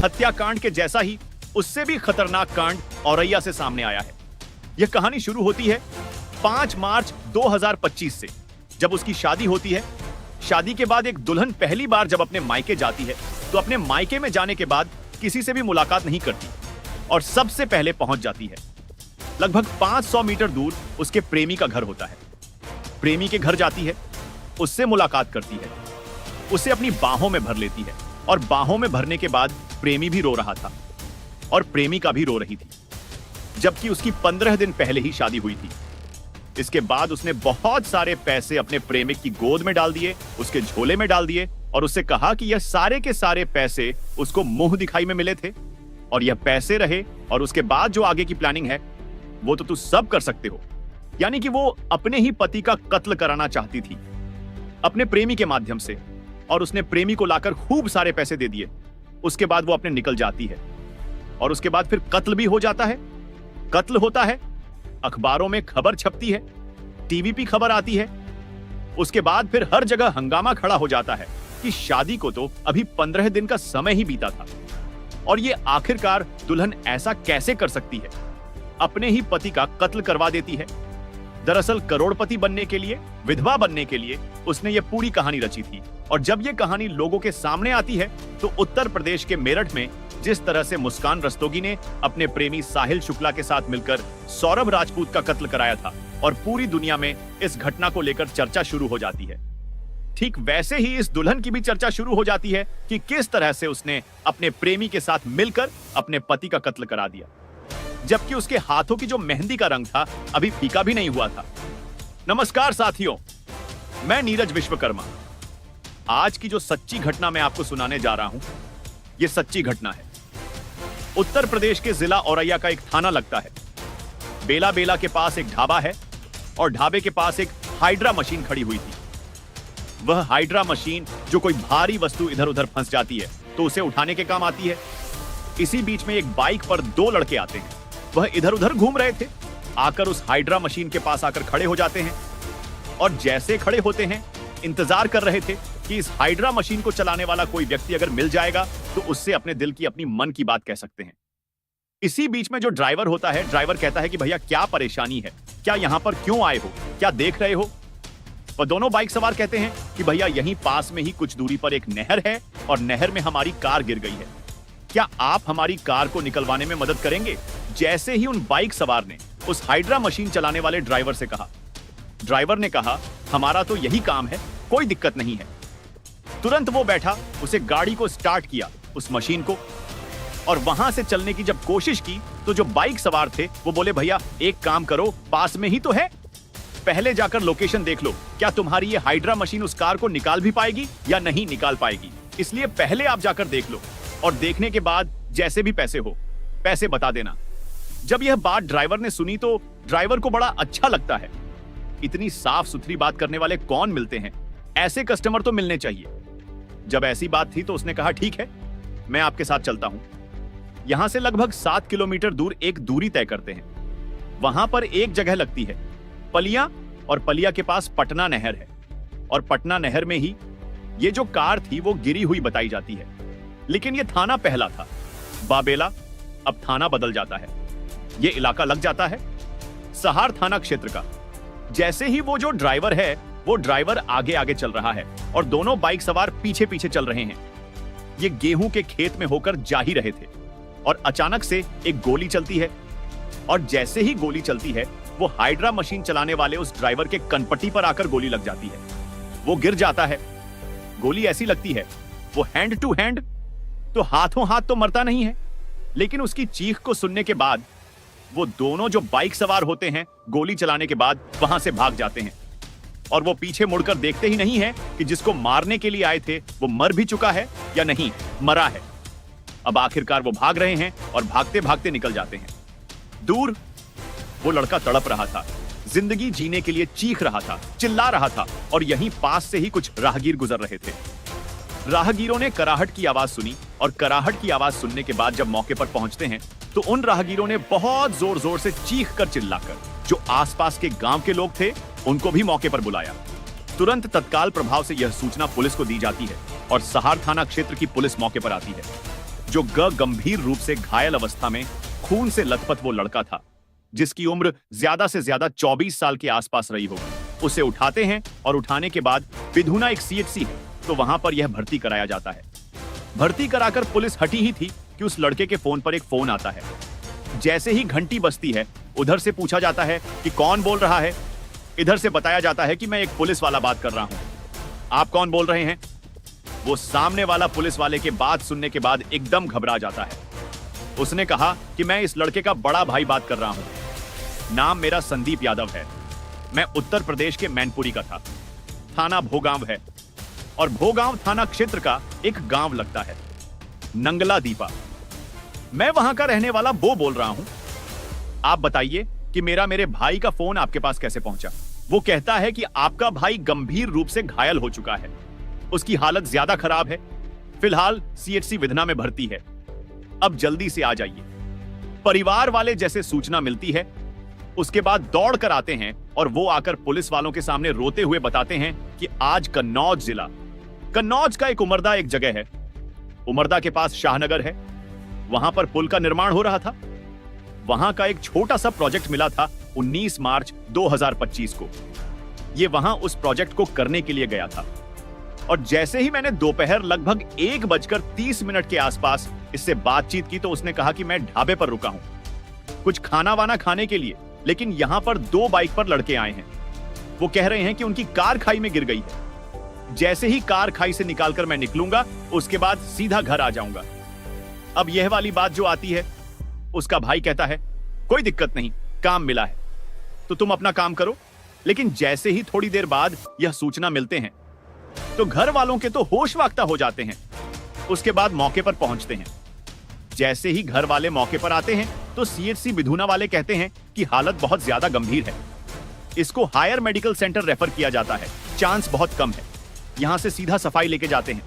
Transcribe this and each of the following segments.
हत्याकांड के जैसा ही उससे भी खतरनाक कांड औरैया से सामने आया है। यह कहानी शुरू होती है 5 मार्च 2025 से, जब उसकी शादी होती है। शादी के बाद एक दुल्हन पहली बार जब अपने मायके जाती है तो अपने मायके में जाने के बाद किसी से भी मुलाकात नहीं करती और सबसे पहले पहुंच जाती है। लगभग 500 मीटर दूर उसके प्रेमी का घर होता है। प्रेमी के घर जाती है, उससे मुलाकात करती है, उसे अपनी बाहों में भर लेती है और बाहों में भरने के बाद प्रेमी भी रो रहा था और प्रेमिका भी रो रही थी, जबकि उसकी 15 दिन पहले ही शादी हुई थी। इसके बाद उसने बहुत सारे पैसे अपने प्रेमिक की गोद में डाल दिए, उसके झोले में डाल दिए और उससे कहा कि यह सारे के सारे पैसे उसको मुंह दिखाई में मिले थे और यह पैसे रहे और उसके बाद जो आगे की प्लानिंग है वो तो तू सब कर सकते हो। यानी कि वो अपने ही पति का कत्ल कराना चाहती थी अपने प्रेमी के माध्यम से, और उसने प्रेमी को लाकर खूब सारे पैसे दे दिए। उसके बाद वो अपने निकल जाती है और उसके बाद फिर कत्ल भी हो जाता है। कत्ल होता है, अखबारों में खबर छपती है, टीवी पे खबर आती है। उसके बाद फिर हर जगह हंगामा खड़ा हो जाता है कि शादी को तो अभी 15 दिन का समय ही बीता था और ये आखिरकार दुल्हन ऐसा कैसे कर सकती है, अपने ही पति का कत्ल करवा देती है। दरअसल करोड़पति बनने के लिए, विधवा बनने के लिए उसने ये पूरी कहानी रची थी। और जब ये कहानी लोगों के सामने आती है तो उत्तर प्रदेश के मेरठ में जिस तरह से मुस्कान रस्तोगी ने अपने प्रेमी साहिल शुक्ला के साथ मिलकर सौरभ राजपूत का कत्ल कराया था और पूरी दुनिया में इस घटना को लेकर चर्चा शुरू हो जाती है, ठीक वैसे ही इस दुल्हन की भी चर्चा शुरू हो जाती है कि किस तरह से उसने अपने प्रेमी के साथ मिलकर अपने पति का कत्ल करा दिया, जबकि उसके हाथों की जो मेहंदी का रंग था अभी फीका भी नहीं हुआ था। नमस्कार साथियों, मैं नीरज विश्वकर्मा। आज की जो सच्ची घटना मैं आपको सुनाने जा रहा हूं, यह सच्ची घटना है। उत्तर प्रदेश के जिला औरैया का एक थाना लगता है। बेला बेला के पास एक ढाबा है और ढाबे के पास एक हाइड्रा मशीन खड़ी हुई थी। वह हाइड्रा मशीन जो कोई भारी वस्तु इधर उधर फंस जाती है तो उसे उठाने के काम आती है। इसी बीच में एक बाइक पर 2 लड़के आते हैं। वह इधर उधर घूम रहे थे, आकर उस हाइड्रा मशीन के पास आकर खड़े हो जाते हैं और जैसे खड़े होते हैं इंतजार कर रहे थे कि इस हाइड्रा मशीन को चलाने वाला कोई व्यक्ति अगर मिल जाएगा तो उससे अपने दिल की, अपनी मन की बात कह सकते हैं। इसी बीच में जो ड्राइवर होता है, ड्राइवर कहता है कि भैया क्या परेशानी है, क्या यहां पर क्यों आए हो, क्या देख रहे हो? और दोनों बाइक सवार कहते हैं कि भैया यहीं पास में ही कुछ दूरी पर एक नहर है और नहर में हमारी कार गिर गई है, क्या आप हमारी कार को निकलवाने में मदद करेंगे? जैसे ही उन बाइक सवार ने उस हाइड्रा मशीन चलाने वाले ड्राइवर से कहा, ड्राइवर ने कहा हमारा तो यही काम है, कोई दिक्कत नहीं है। तुरंत वो बैठा, उसे गाड़ी को स्टार्ट किया, उस मशीन को, और वहां से चलने की जब कोशिश की तो जो बाइक सवार थे वो बोले भैया एक काम करो, पास में ही तो है, पहले जाकर लोकेशन देख लो, क्या तुम्हारी ये हाइड्रा मशीन उस कार को निकाल भी पाएगी या नहीं निकाल पाएगी, इसलिए पहले आप जाकर देख लो और देखने के बाद जैसे भी पैसे हो, पैसे बता देना। जब यह बात ड्राइवर ने सुनी तो ड्राइवर को बड़ा अच्छा लगता है। इतनी साफ सुथरी बात करने वाले कौन मिलते हैं, ऐसे कस्टमर तो मिलने चाहिए। जब ऐसी बात थी तो उसने कहा ठीक है, मैं आपके साथ चलता हूं। यहां से लगभग 7 किलोमीटर दूर एक दूरी तय करते हैं। वहां पर एक जगह लगती है पलिया, और पलिया के पास पटना नहर है और पटना नहर में ही ये जो कार थी वो गिरी हुई बताई जाती है। लेकिन ये थाना पहला था, बाबेला, अब थाना बदल जाता है। ये इलाका लग जाता है सहार थाना क्षेत्र का। जैसे ही वो जो ड्राइवर है, वो ड्राइवर आगे आगे चल रहा है और दोनों बाइक सवार पीछे पीछे चल रहे हैं। ये गेहूं के खेत में होकर जा ही रहे थे और अचानक से एक गोली चलती है और जैसे ही गोली चलती है वो हाइड्रा मशीन चलाने वाले उस ड्राइवर के कनपट्टी पर आकर गोली लग जाती है। वो गिर जाता है। गोली ऐसी लगती है, वो हैंड टू हैंड तो हाथों हाथ तो मरता नहीं है, लेकिन उसकी चीख को सुनने के बाद वो दोनों जो बाइक सवार होते हैं गोली चलाने के बाद वहां से भाग जाते हैं और वो पीछे मुड़कर देखते ही नहीं है कि जिसको मारने के लिए आए थे वो मर भी चुका है या नहीं, मरा है। अब आखिरकार वो भाग रहे हैं और भागते भागते निकल जाते हैं। दूर वो लड़का तड़प रहा था, जिंदगी जीने के लिए चीख रहा था, चिल्ला रहा था और यहीं पास से ही कुछ राहगीर गुजर रहे थे। राहगीरों ने कराहट की आवाज सुनी और कराहट की आवाज सुनने के बाद जब मौके पर पहुंचते हैं तो उन राहगीरों ने बहुत जोर जोर से चीख कर चिल्लाकर जो आसपास के गांव के लोग थे उनको भी मौके पर बुलाया। तुरंत तत्काल प्रभाव से यह सूचना पुलिस को दी जाती है और सहार थाना क्षेत्र की पुलिस मौके पर आती है। जो गंभीर रूप से घायल अवस्था में खून से लथपथ वो लड़का था, जिसकी उम्र ज्यादा से ज्यादा 24 साल के आसपास रही होगी। उसे उठाते हैं और उठाने के बाद विधुना एक सीएचसी है, तो वहां पर यह भर्ती कराया जाता है। भर्ती कराकर पुलिस हटी ही थी कि उस लड़के के फोन पर एक फोन आता है। जैसे ही घंटी बजती है, उधर से पूछा जाता है कि कौन बोल रहा है। इधर से बताया जाता है कि मैं एक पुलिस वाला बात कर रहा हूं। आप कौन बोल रहे हैं? वो सामने वाला पुलिस वाले के बात सुनने के बाद एकदम घबरा जाता है। उसने कहा कि मैं इस लड़के का बड़ा भाई बात कर रहा हूं। नाम मेरा संदीप यादव है। मैं उत्तर प्रदेश के मैनपुरी का था। थाना भोगांव है और भोगांव थाना क्षेत्र का एक गांव लगता है, नंगला दीपा। मैं वहां का रहने वाला बो बोल रहा हूं। आप बताइए कि मेरे भाई का फोन आपके पास कैसे पहुंचा? वो कहता है कि आपका भाई गंभीर रूप से घायल हो चुका है। उसकी हालत ज्यादा खराब है। फिलहाल सीएचसी विधना में भर्ती है। अब जल्दी से आ जाइए। परिवार वाले जैसे सूचना मिलती है, उसके बाद दौड़ कर आते हैं और वो आकर पुलिस वालों के सामने रोते हुए बताते हैं कि आज कन्नौज का एक उमरदा एक जगह है। उमरदा के पास शाहनगर है। वहां पर पुल का निर्माण हो रहा था। वहां का एक छोटा सा प्रोजेक्ट मिला था 19 मार्च 2025 को। ये वहां उस प्रोजेक्ट को करने के लिए गया था और जैसे ही मैंने दोपहर लगभग 1:30 के आसपास इससे बातचीत की तो उसने कहा कि मैं ढाबे पर रुका हूं कुछ खाना वाना खाने के लिए, लेकिन यहां पर 2 बाइक पर लड़के आए हैं। वो कह रहे हैं कि उनकी कार खाई में गिर गई है। जैसे ही कार खाई से निकालकर मैं निकलूंगा, उसके बाद सीधा घर आ जाऊंगा। अब यह वाली बात जो आती है, उसका भाई कहता है कोई दिक्कत नहीं, काम मिला है तो तुम अपना काम करो। लेकिन जैसे ही थोड़ी देर बाद यह सूचना मिलते हैं तो घर वालों के तो होश वाक्ता हो जाते हैं। उसके बाद मौके पर पहुंचते हैं। जैसे ही घर वाले मौके पर आते हैं तो सीएचसी विधुना वाले कहते हैं कि हालत बहुत ज्यादा गंभीर है। इसको हायर मेडिकल सेंटर रेफर किया जाता है, चांस बहुत कम है। यहां से सीधा सफाई लेके जाते हैं।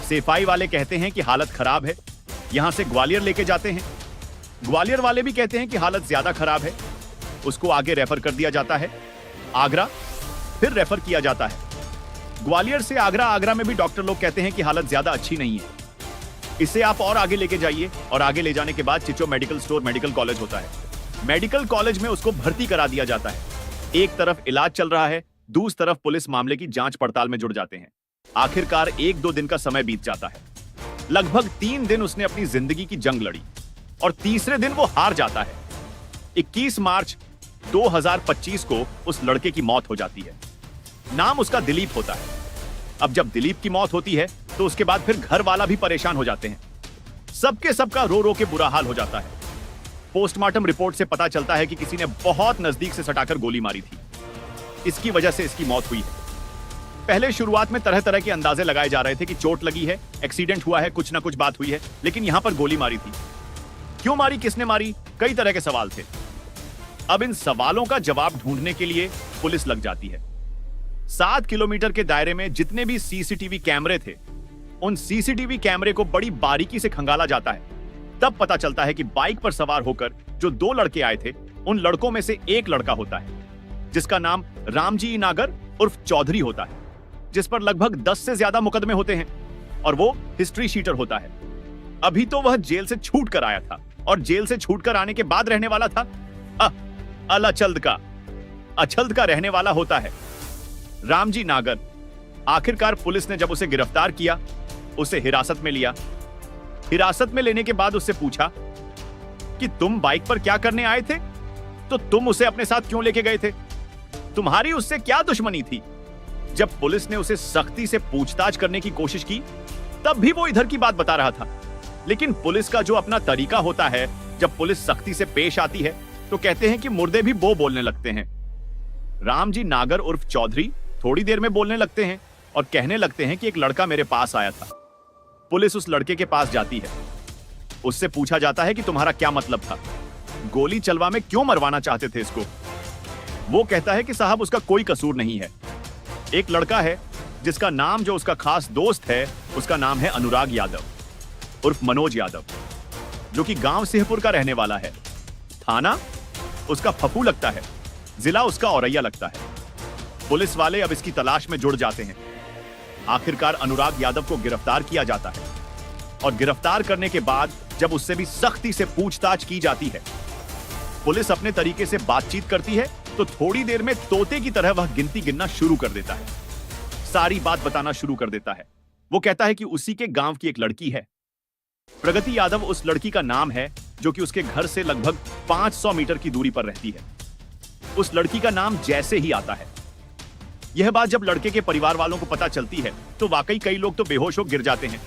सफाई वाले कहते हैं कि हालत खराब है। यहां से ग्वालियर लेके जाते हैं। ग्वालियर वाले भी कहते हैं कि हालत ज्यादा खराब है। उसको आगे रेफर कर दिया जाता है, आगरा, फिर रेफर किया जाता है। ग्वालियर से आगरा में भी डॉक्टर लोग कहते हैं कि हालत ज्यादा अच्छी नहीं है। इसे आप और आगे लेके जाइए और आगे ले जाने के बाद चिचो मेडिकल स्टोर मेडिकल कॉलेज होता है। मेडिकल कॉलेज में उसको भर्ती करा दिया जाता है। एक तरफ इलाज चल रहा है, दूसरी तरफ पुलिस मामले की जांच पड़ताल में जुड़ जाते हैं। आखिरकार 1-2 दिन का समय बीत जाता है। लगभग 3 दिन उसने अपनी जिंदगी की जंग लड़ी और तीसरे दिन वो हार जाता है। 21 मार्च 2025 को उस लड़के की मौत हो जाती है। नाम उसका दिलीप होता है। अब जब दिलीप की मौत होती है तो उसके बाद फिर घर वाला भी परेशान हो जाते हैं। सबके सबका रो रो के बुरा हाल हो जाता है। पोस्टमार्टम रिपोर्ट से पता चलता है कि किसी ने बहुत नजदीक से सटाकर गोली मारी थी। इसकी वजह से इसकी मौत हुई है। पहले शुरुआत में तरह तरह के अंदाजे लगाए जा रहे थे कि चोट लगी है, एक्सीडेंट हुआ है, कुछ ना कुछ बात हुई है, लेकिन यहां पर गोली मारी थी। क्यों मारी, किसने मारी, कई तरह के सवाल थे। अब इन सवालों का जवाब ढूंढने के लिए पुलिस लग जाती है। 7 किलोमीटर के दायरे में जितने भी सीसीटीवी कैमरे थे, उन सीसीटीवी कैमरे को बड़ी बारीकी से खंगाला जाता है। तब पता चलता है कि बाइक पर सवार होकर जो 2 लड़के आए थे, उन लड़कों में से एक लड़का होता है जिसका नाम रामजी नागर उर्फ चौधरी होता है, जिस पर लगभग 10 से ज्यादा मुकदमे होते हैं और वो हिस्ट्री शीटर होता है। अभी तो वह जेल से छूट कर आया था और जेल से छूट कर आने के बाद रहने वाला था अछल्द का रहने वाला होता है रामजी नागर। आखिरकार पुलिस ने जब उसे गिरफ्तार किया, उसे हिरासत में लिया। हिरासत में लेने के बाद उससे पूछा कि तुम बाइक पर क्या करने आए थे, तो तुम उसे अपने साथ क्यों लेके गए थे, तुम्हारी उससे क्या दुश्मनी थी। जब पुलिस ने उसे सख्ती से पूछताछ करने की कोशिश की, तब भी वो इधर की बात बता रहा था। लेकिन पुलिस का जो अपना तरीका होता है, जब पुलिस सख्ती से पेश आती है तो कहते हैं कि मुर्दे भी वो बोलने लगते हैं। रामजी नागर उर्फ चौधरी थोड़ी देर में बोलने लगते हैं और कहने लगते हैं कि एक लड़का मेरे पास आया था। पुलिस उस लड़के के पास जाती है। उससे पूछा जाता है कि तुम्हारा क्या मतलब था, गोली चलवा में क्यों मरवाना चाहते थे इसको। वो कहता है कि साहब उसका कोई कसूर नहीं है। एक लड़का है जिसका नाम, जो उसका खास दोस्त है, उसका नाम है अनुराग यादव उर्फ मनोज यादव, जो कि गांव सिंहपुर का रहने वाला है। थाना उसका फफू लगता है, जिला उसका औरैया लगता है। पुलिस वाले अब इसकी तलाश में जुड़ जाते हैं। आखिरकार अनुराग यादव को गिरफ्तार किया जाता है और गिरफ्तार करने के बाद जब उससे भी सख्ती से पूछताछ की जाती है, पुलिस अपने तरीके से बातचीत करती है तो थोड़ी देर में तोते की तरह वह गिनती गिनना शुरू कर देता है, सारी बात बताना शुरू कर देता है। वो कहता है कि उसी के गांव की एक लड़की है। प्रगति यादव उस लड़की का नाम है जो कि उसके घर से लगभग 500 मीटर की दूरी पर रहती है। उस लड़की का नाम जैसे ही आता है, यह बात जब लड़के के परिवार वालों को पता चलती है तो वाकई कई लोग तो बेहोश हो गिर जाते हैं।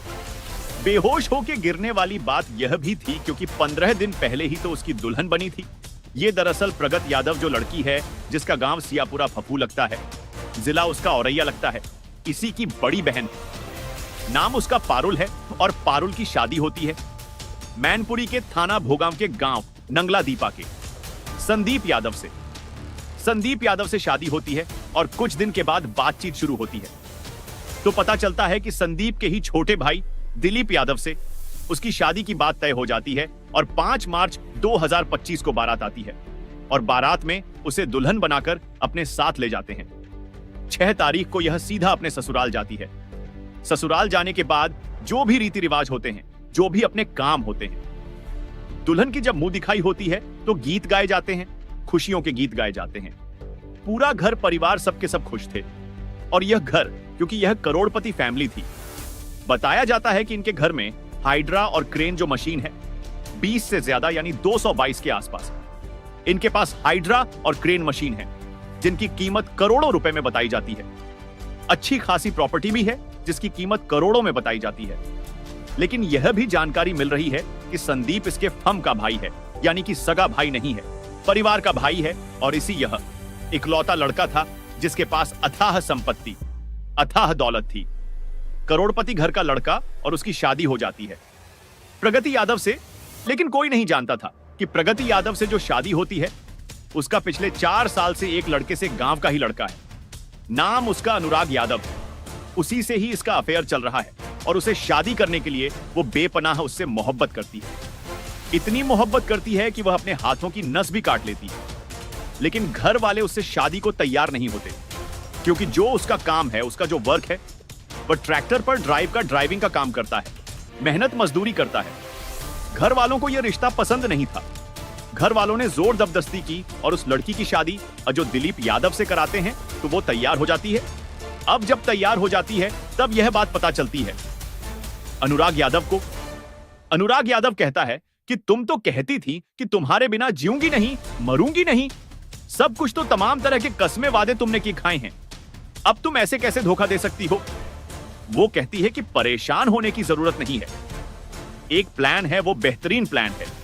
बेहोश होके गिरने वाली बात यह भी थी क्योंकि 15 दिन पहले ही तो उसकी दुल्हन बनी थी। ये दरअसल प्रगति यादव जो लड़की है, जिसका गांव सियापुरा फफू लगता है, जिला उसका औरैया लगता है, इसी की बड़ी बहन है। नाम उसका पारुल है और पारुल की शादी होती है मैनपुरी के थाना भोगांव के गांव नंगला दीपा के संदीप यादव से। संदीप यादव से शादी होती है और कुछ दिन के बाद बातचीत शुरू होती है तो पता चलता है कि संदीप के ही छोटे भाई दिलीप यादव से उसकी शादी की बात तय हो जाती है और 5 मार्च 2025 को बारात आती है और बारात में उसे दुल्हन बनाकर अपने साथ ले जाते हैं। 6 तारीख को यह सीधा अपने ससुराल जाती है। ससुराल जाने के बाद जो भी रीति रिवाज होते हैं, जो भी अपने काम होते हैं, दुल्हन की जब मुंह दिखाई होती है तो गीत गाए जाते हैं, खुशियों के गीत गाए जाते हैं। पूरा घर परिवार सबके सब खुश थे और यह घर, क्योंकि यह करोड़पति फैमिली थी, बताया जाता है कि इनके घर में हाइड्रा और क्रेन जो मशीन है 20 से ज्यादा यानी 222 के आसपास इनके पास हाइड्रा और क्रेन मशीन है जिनकी कीमत करोड़ों रुपए में बताई जाती है। अच्छी खासी प्रॉपर्टी भी है जिसकी कीमत करोड़ों में बताई जाती है। लेकिन यह भी जानकारी मिल रही है कि संदीप इसके फम का भाई है, यानी कि सगा भाई नहीं है, परिवार का भाई है और इसी यह इकलौता लड़का था जिसके पास अथाह संपत्ति, अथाह दौलत थी। करोड़पति घर का लड़का और उसकी शादी हो जाती है प्रगति यादव से। लेकिन कोई नहीं जानता था कि प्रगति यादव से जो शादी होती है उसका पिछले 4 साल से एक लड़के से गांव का ही लड़का है। नाम उसका अनुराग यादव है। उसी से ही इसका अफेयर चल रहा है और उसे शादी करने के लिए वो बेपनाह उससे मोहब्बत करती है। इतनी मोहब्बत करती है कि वह अपने हाथों की नस भी काट लेती है। लेकिन घर वाले उससे शादी को तैयार नहीं होते क्योंकि जो उसका काम है, उसका जो वर्क है, वह ट्रैक्टर पर ड्राइविंग का काम करता है, मेहनत मजदूरी करता है। घर वालों को यह रिश्ता पसंद नहीं था। घर वालों ने जोर जबरदस्ती की और उस लड़की की शादी जो दिलीप यादव से कराते हैं तो वो तैयार हो जाती है। अब जब तैयार हो जाती है तब यह बात पता चलती है अनुराग यादव को। अनुराग यादव कहता है कि तुम तो कहती थी कि तुम्हारे बिना जीऊंगी नहीं, मरूंगी नहीं, सब कुछ तो तमाम तरह के कस्मे वादे तुमने की खाए हैं, अब तुम ऐसे कैसे धोखा दे सकती हो। वो कहती है कि परेशान होने की जरूरत नहीं है, एक प्लान है, वो बेहतरीन प्लान है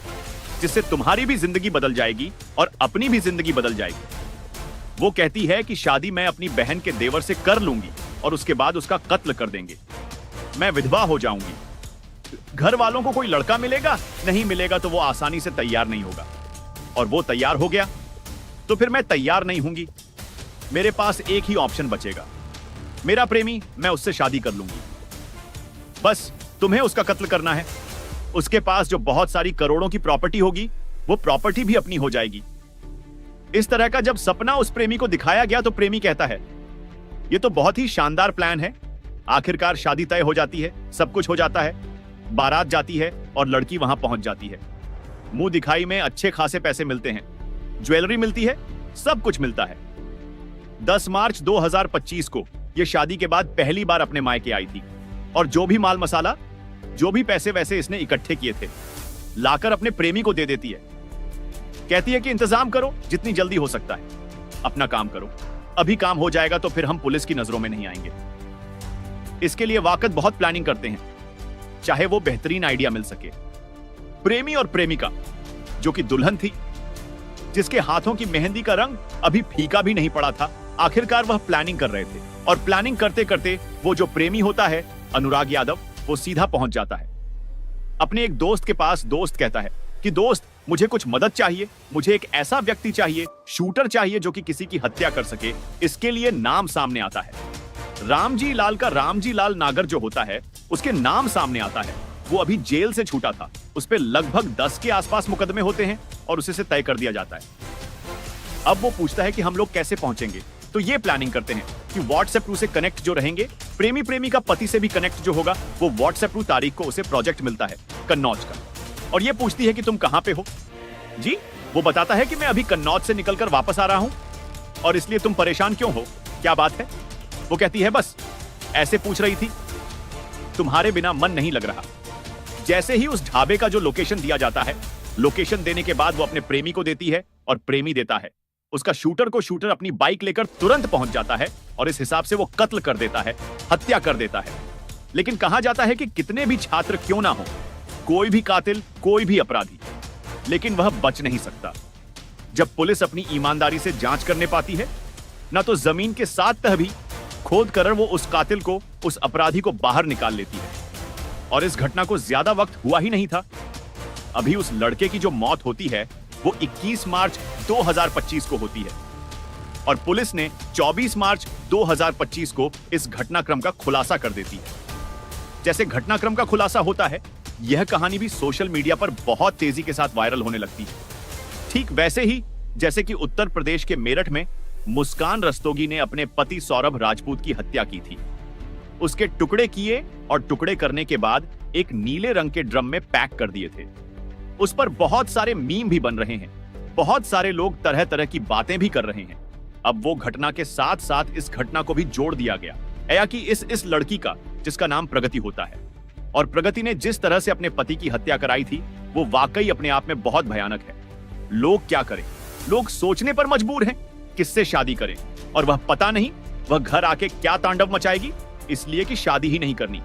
जिससे तुम्हारी भी जिंदगी बदल जाएगी और अपनी भी जिंदगी बदल जाएगी। वो कहती है कि शादी मैं अपनी बहन के देवर से कर लूंगी और उसके बाद उसका कत्ल कर देंगे, मैं विधवा हो जाऊंगी। घर वालों को कोई लड़का मिलेगा, नहीं मिलेगा तो वो आसानी से तैयार नहीं होगा और वो तैयार हो गया तो फिर मैं तैयार नहीं होंगी। मेरे पास एक ही ऑप्शन बचेगा, मेरा प्रेमी, मैं उससे शादी कर लूंगी, बस तुम्हें उसका कत्ल करना है। उसके पास जो बहुत सारी करोड़ों की प्रॉपर्टी होगी वो प्रॉपर्टी भी अपनी हो जाएगी। इस तरह का जब सपना उस प्रेमी को दिखाया गया तो प्रेमी कहता है ये तो बहुत ही शानदार प्लान है। आखिरकार शादी तय हो जाती है, सब कुछ हो जाता है, बारात जाती है और लड़की वहां पहुंच जाती है। मुंह दिखाई में अच्छे खासे पैसे मिलते हैं, ज्वेलरी मिलती है, सब कुछ मिलता है। 10 मार्च 2025 को यह शादी के बाद पहली बार अपने मायके आई थी और जो भी माल मसाला, जो भी पैसे वैसे इसने इकट्ठे किए थे लाकर अपने प्रेमी को दे देती है। कहती है कि इंतजाम करो जितनी जल्दी हो सकता है, अपना काम करो, अभी काम हो जाएगा तो फिर हम पुलिस की नजरों में नहीं आएंगे। इसके लिए वाकत बहुत प्लानिंग करते हैं, चाहे वो बेहतरीन आइडिया मिल सके। प्रेमी और प्रेमिका जो कि दुल्हन थी, जिसके हाथों की मेहंदी का रंग अभी फीका भी नहीं पड़ा था, आखिरकार वह प्लानिंग कर रहे थे और प्लानिंग करते करते वो जो प्रेमी होता है अनुराग यादव, वो सीधा पहुंच जाता है अपने एक दोस्त के पास। दोस्त कहता है कि दोस्त, मुझे कुछ मदद चाहिए, मुझे एक ऐसा व्यक्ति चाहिए, शूटर चाहिए जो कि किसी की हत्या कर सके। इसके लिए नाम सामने आता है रामजी लाल का। रामजी लाल नागर जो होता है उसके नाम सामने आता है। वो अभी जेल से छूटा था, उस पर लगभग 10 के आसपास मुकदमे होते हैं और उसे से तय कर दिया जाता है। अब वो पूछता है कि हम लोग कैसे पहुंचेंगे, तो ये प्लानिंग करते हैं कि व्हाट्सएप थ्रू से कनेक्ट जो रहेंगे, प्रेमी प्रेमी का पति से भी कनेक्ट जो होगा, वो व्हाट्सएप थ्रू तारीख को उसे प्रोजेक्ट मिलता है कन्नौज का, और ये पूछती है कि तुम कहां पे हो। जी, वो बताता है कि मैं अभी कन्नौज से निकलकर वापस आ रहा हूं, और इसलिए तुम परेशान क्यों हो, क्या बात है। वो कहती है बस ऐसे पूछ रही थी, तुम्हारे बिना मन नहीं लग रहा। जैसे ही उस ढाबे का जो लोकेशन दिया जाता है, लोकेशन देने के बाद वो अपने प्रेमी को देती है और प्रेमी देता है उसका शूटर को। शूटर अपनी बाइक लेकर तुरंत पहुंच जाता है और इस हिसाब से वो कत्ल कर देता है, हत्या कर देता है। लेकिन कहा जाता है कि कितने भी छात्र क्यों ना हो, कोई भी कातिल, कोई भी अपराधी, लेकिन वह बच नहीं सकता। जब पुलिस अपनी ईमानदारी से जांच करने पाती है, ना तो जमीन के 7 तह भी खोद कर वो उस कातिल को, उस अपराधी को बाहर निकाल लेती है। और इस घटना को ज्यादा वक्त हुआ ही नहीं था, अभी उस लड़के की जो मौत होती है वो 21 मार्च 2025 को होती है, और पुलिस ने 24 मार्च 2025 को इस घटनाक्रम का खुलासा कर देती है। जैसे घटनाक्रम का खुलासा होता है, यह कहानी भी सोशल मीडिया पर बहुत तेजी के साथ वायरल होने लगती है। ठीक वैसे ही जैसे कि उत्तर प्रदेश के मेरठ में मुस्कान रस्तोगी ने अपने पति सौरभ राजपूत की हत्या की थी। उसके टुकड़े किए और टुकड़े करने के बाद एक नीले रंग के ड्रम में पैक कर दिए थे। उस पर बहुत सारे मीम भी बन रहे हैं, बहुत सारे लोग तरह तरह की बातें भी कर रहे हैं। अब वो घटना के साथ साथ इस घटना को भी जोड़ दिया गया, या कि इस लड़की का जिसका नाम प्रगति होता है, और प्रगति ने जिस तरह से अपने पति की हत्या कराई थी वो वाकई अपने आप में बहुत भयानक है। लोग क्या करें, लोग सोचने पर मजबूर हैं किससे शादी करें, और वह पता नहीं वह घर आके क्या तांडव मचाएगी, इसलिए कि शादी ही नहीं करनी।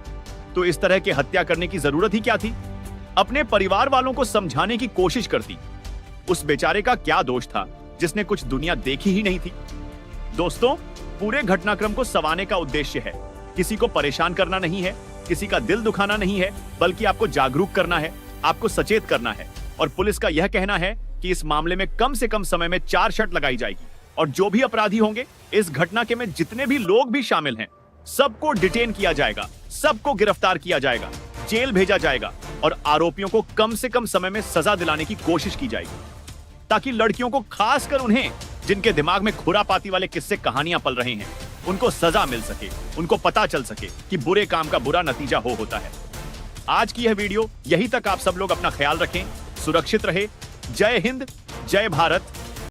तो इस तरह की हत्या करने की जरूरत ही क्या थी। अपने परिवार वालों को समझाने की कोशिश करती। उस बेचारे का क्या दोष था जिसने कुछ दुनिया देखी ही नहीं थी। दोस्तों, पूरे घटनाक्रम को सवाने का उद्देश्य है, किसी को परेशान करना नहीं है, किसी का दिल दुखाना नहीं है, बल्कि आपको जागरूक करना है, आपको सचेत करना है। और पुलिस का यह कहना है कि इस मामले में कम से कम समय में 4 शर्त लगाई जाएगी, और जो भी अपराधी होंगे, इस घटना के में जितने भी लोग भी शामिल हैं, सबको डिटेन किया जाएगा, सबको गिरफ्तार किया जाएगा, जेल भेजा जाएगा, और आरोपियों को कम से कम समय में सजा दिलाने की कोशिश की जाएगी, ताकि लड़कियों को, खासकर उन्हें जिनके दिमाग में खुरापाती वाले किस्से कहानियां पल रहे हैं, उनको सजा मिल सके, उनको पता चल सके कि बुरे काम का बुरा नतीजा होता है। आज की यह वीडियो यहीं तक। आप सब लोग अपना ख्याल रखें, सुरक्षित रहे। जय हिंद, जय भारत,